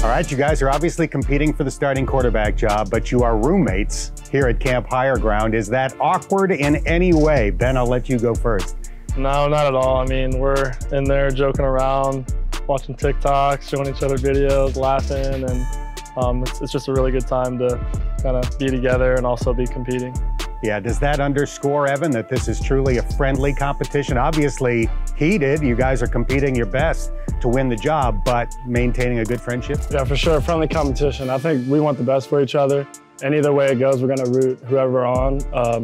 All right, you guys are obviously competing for the starting quarterback job, but you are roommates here at Camp Higher Ground. Is that awkward in any way? Ben, I'll let you go first. No, not at all. I mean, we're in there joking around, watching TikToks, showing each other videos, laughing, and it's just a really good time to kind of be together and also be competing. Yeah, does that underscore, Evan, that this is truly a friendly competition? Obviously heated, you guys are competing your best to win the job, but maintaining a good friendship? Yeah, for sure, friendly competition. I think we want the best for each other, and either way it goes, we're gonna root whoever on,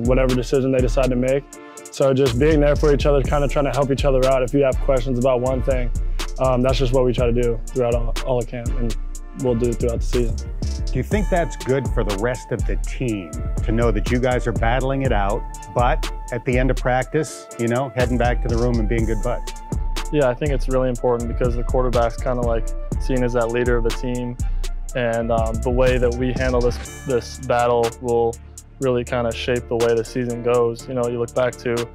whatever decision they decide to make. So just being there for each other, kind of trying to help each other out. If you have questions about one thing, that's just what we try to do throughout all of camp, and we'll do it throughout the season. Do you think that's good for the rest of the team to know that you guys are battling it out, but at the end of practice, you know, heading back to the room and being good buds? Yeah, I think it's really important because the quarterback's kind of like seen as that leader of the team, and the way that we handle this battle will really kind of shape the way the season goes. You know, you look back to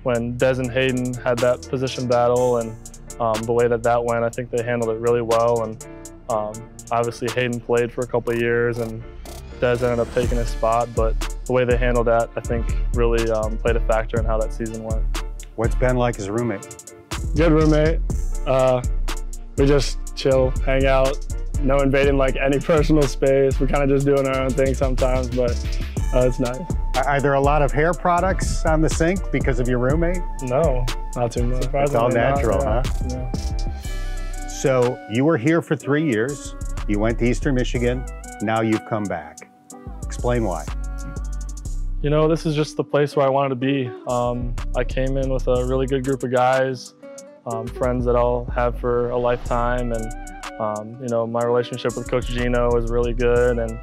when Des and Hayden had that position battle, and the way that went, I think they handled it really well. And obviously Hayden played for a couple of years and Des ended up taking his spot, but the way they handled that, I think, really played a factor in how that season went. What's Ben like as a roommate? Good roommate. We just chill, hang out, no invading like any personal space. We're kind of just doing our own thing sometimes, but it's nice. Are there a lot of hair products on the sink because of your roommate? No, not too much. It's all natural, not, huh? Yeah. So you were here for 3 years. You went to Eastern Michigan. Now you've come back. Explain why. You know, this is just the place where I wanted to be. I came in with a really good group of guys, friends that I'll have for a lifetime, and you know, my relationship with Coach Gino is really good, and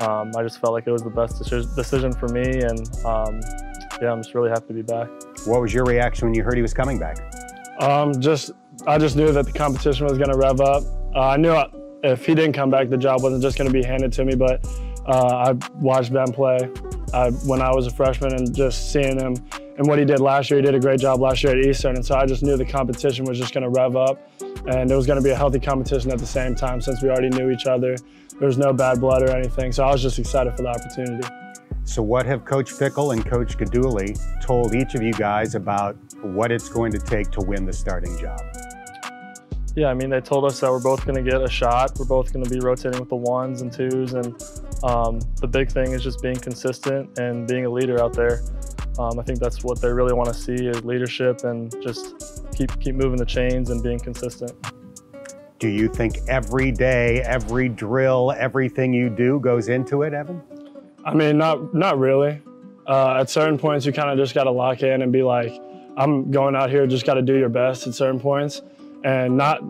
I just felt like it was the best decision for me, and yeah, I'm just really happy to be back. What was your reaction when you heard he was coming back? I just knew that the competition was going to rev up. I knew if he didn't come back, the job wasn't just going to be handed to me, but I watched Ben play when I was a freshman, and just seeing him and what he did last year, he did a great job last year at Eastern, and so I just knew the competition was just going to rev up, and it was going to be a healthy competition at the same time since we already knew each other. There was no bad blood or anything, so I was just excited for the opportunity. So what have Coach Fickle and Coach Gaduli told each of you guys about what it's going to take to win the starting job? Yeah, I mean, they told us that we're both going to get a shot. We're both going to be rotating with the 1s and 2s, and the big thing is just being consistent and being a leader out there. I think that's what they really want to see, is leadership, and just keep moving the chains and being consistent. Do you think every day, every drill, everything you do goes into it, Evan? I mean, not really. At certain points, you kind of just got to lock in and be like, I'm going out here, just got to do your best at certain points, and not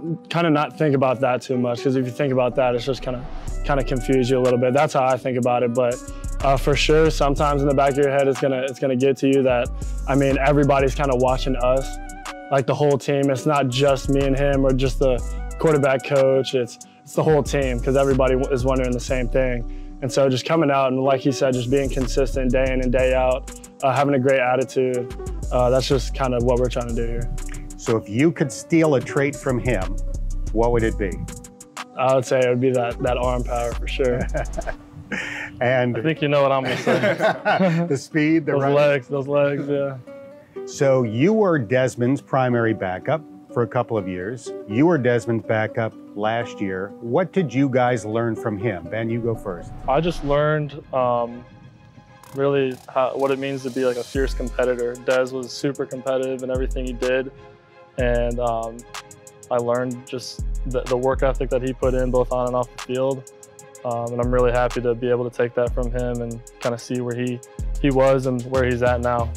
think about that too much, because if you think about that, it's just kind of confuse you a little bit. That's how I think about it. But for sure, sometimes in the back of your head, it's gonna get to you that, I mean, everybody's kind of watching us, like the whole team. It's not just me and him or just the quarterback coach. It's the whole team, because everybody is wondering the same thing. And so just coming out and, like he said, just being consistent day in and day out, having a great attitude, that's just kind of what we're trying to do here. So if you could steal a trait from him, what would it be? I would say it would be that arm power for sure. And I think you know what I'm going to say. The speed, those legs, yeah. So you were Desmond's primary backup for a couple of years. You were Desmond's backup last year. What did you guys learn from him? Ben, you go first. I just learned really what it means to be like a fierce competitor. Des was super competitive in everything he did, and I learned just the work ethic that he put in both on and off the field, and I'm really happy to be able to take that from him and kind of see where he was and where he's at now.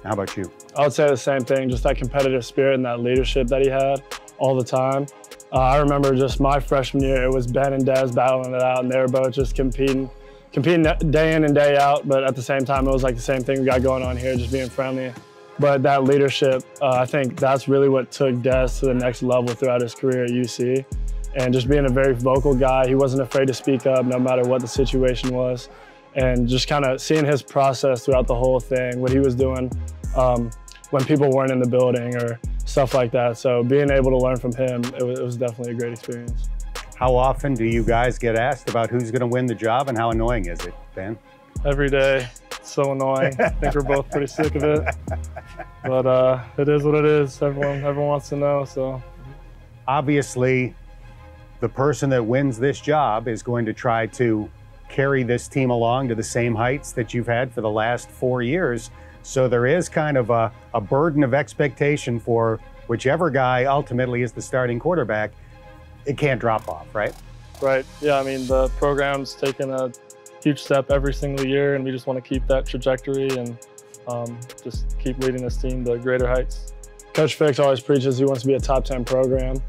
How about you? I would say the same thing, just that competitive spirit and that leadership that he had all the time. I remember just my freshman year, it was Ben and Des battling it out, and they were both just competing day in and day out, but at the same time, it was like the same thing we got going on here, just being friendly. But that leadership, I think that's really what took Des to the next level throughout his career at UC. And just being a very vocal guy, he wasn't afraid to speak up no matter what the situation was. And just kind of seeing his process throughout the whole thing, what he was doing when people weren't in the building or stuff like that. So being able to learn from him, it was definitely a great experience. How often do you guys get asked about who's going to win the job, and how annoying is it, Dan? Every day. It's so annoying. I think we're both pretty sick of it. But it is what it is. Everyone wants to know, so. Obviously, the person that wins this job is going to try to carry this team along to the same heights that you've had for the last 4 years. So there is kind of a burden of expectation for whichever guy ultimately is the starting quarterback. It can't drop off, right? Right. Yeah, I mean, the program's taken a huge step every single year, and we just want to keep that trajectory and just keep leading this team to greater heights. Coach Fick's always preaches he wants to be a top 10 program.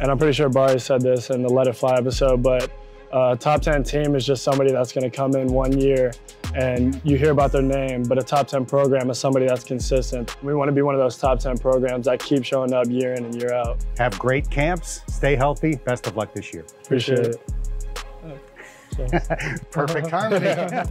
And I'm pretty sure Barry said this in the Let It Fly episode, but a top 10 team is just somebody that's going to come in 1 year and you hear about their name, but a top 10 program is somebody that's consistent. We want to be one of those top 10 programs that keep showing up year in and year out. Have great camps, stay healthy, best of luck this year. Appreciate it. Perfect harmony.